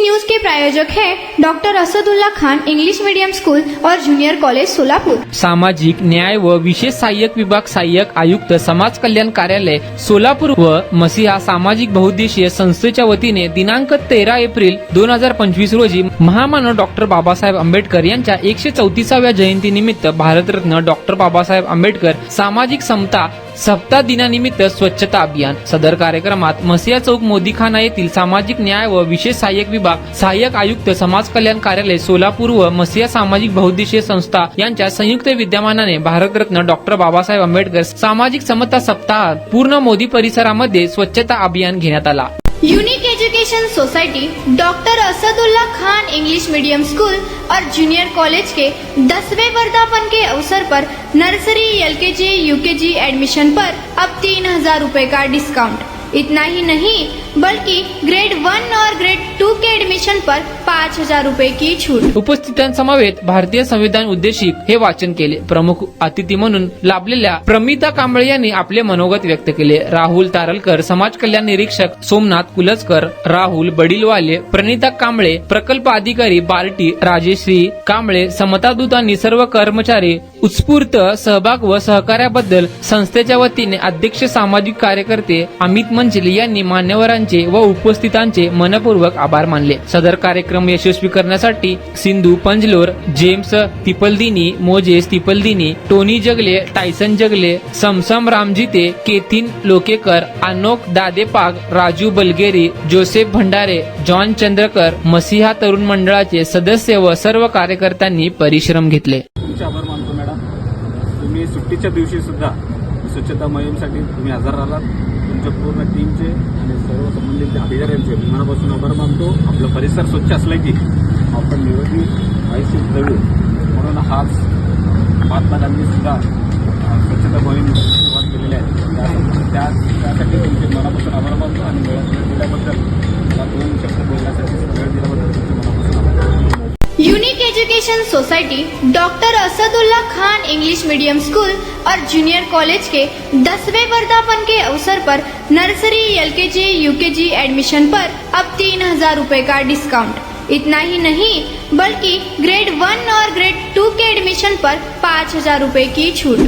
News के प्रायोजक हैं doctor Asadullah Khan English medium school और जूनियर कॉलेज सोलापुर। सामाजिक न्याय व विशेष सहाय्यक विभाग सहाय्यक आयुक्त समाज कल्याण कार्यालय सोलापूर व मसीहा सामाजिक बहुउद्देशीय संस्थेच्या वतीने दिनांक 13 एप्रिल 2025 रोजी महामानव डॉक्टर बाबासाहेब आंबेडकर यांच्या 134व्या जयंतीनिमित्त भारतरत्न डॉक्टर बाबासाहेब आंबेडकर सामाजिक समता सप्ताह दिनानिमित्त स्वच्छता अभियान। सदर कार्यक्रमात मसीहा चौक मोदीखाना येथील सामाजिक न्याय व विशेष सहाय्यक विभाग सहाय्यक आयुक्त समाज कल्याण कार्यालय सोलापूर व मसीहा सामाजिक बहुउद्देशीय संस्था यांच्या संयुक्त विद्यमानाने भारतरत्न डॉक्टर बाबासाहेब आंबेडकर सामाजिक समता सप्ताहात पूर्ण मोदी परिसरामध्ये स्वच्छता अभियान घेण्यात आला। Unique education society doctor Asadullah Khan English medium school और जूनियर कॉलेज के 10वें वर्धापन के अवसर पर नर्सरी एलकेजी यूकेजी एडमिशन पर अब 3000 रुपए का डिस्काउंट। इतना ही नहीं बल्कि ग्रेड 1 और ग्रेड 2 के एडमिशन पर 5000 रुपए की छूट। उपस्थितांसमवेत भारतीय संविधान उद्देशिक हे वाचन केले। प्रमुख अतिथी म्हणून लाभलेल्या प्रमिता कांबळे यांनी आपले मनोगत व्यक्त केले। राहुल तारलकर समाज कल्याण निरीक्षक, सोमनाथ कुलस्कर, राहुल बडीलवाले, प्रणिता कांबळे प्रकल्प अधिकारी बार्टी, राजेश्री कांबळे समतादूत आणि सर्व कर्मचारी उत्स्फूर्त सहभाग व सहकार्याबद्दल संस्थेच्या वतीने अध्यक्ष सामाजिक कार्यकर्ते अमित मंजिल यांनी मान्यवरांचे व उपस्थितांचे मनपूर्वक आभार मानले। सदर कार्यक्रम यशस्वी करण्यासाठी Sindhu Panjalor, James Tipaldini, Moses Tipaldini, Tony Jagle, Tyson Jagle, Samsam Ramjite, केथिन लोकेकर, अनोक दादेपाग, राजू बलगेरी, जोसेफ भंडारे, जॉन चंद्रकर, मसीहा तरुण मंडळाचे सदस्य व सर्व कार्यकर्त्यांनी परिश्रम घेतले। तुमचे आभार मानतो मॅडम, तुम्ही सुट्टीच्या दिवशी सुद्धा स्वच्छता मोहीमसाठी तुम्ही हजर राहिलात। तुमच्या पूर्ण टीमचे आणि सर्व संबंधित अधिकाऱ्यांचे मनापासून आभार मानतो। आपला परिसर स्वच्छ असला की आपण निरोगी आयुष्य जगू, म्हणून हाच महात्मा गांधी सुद्धा स्वच्छता मोहीम सुरुवात केलेली आहे। त्यासाठी तुमचे मनापासून आभार मानतो आणि वेळ दिल्याबद्दल मला 2 शब्द बोलण्यासाठी वेळ दिल्याबद्दल तुमचे मनापासून आभार। Unique education society doctor Asadullah Khan English medium school और जूनियर कॉलेज के 10वें वर्धापन के अवसर पर नर्सरी एलकेजी यूकेजी एडमिशन पर अब 3000 रुपए का डिस्काउंट। इतना ही नहीं बल्कि ग्रेड 1 और ग्रेड 2 के एडमिशन पर 5000 रुपए की छूट।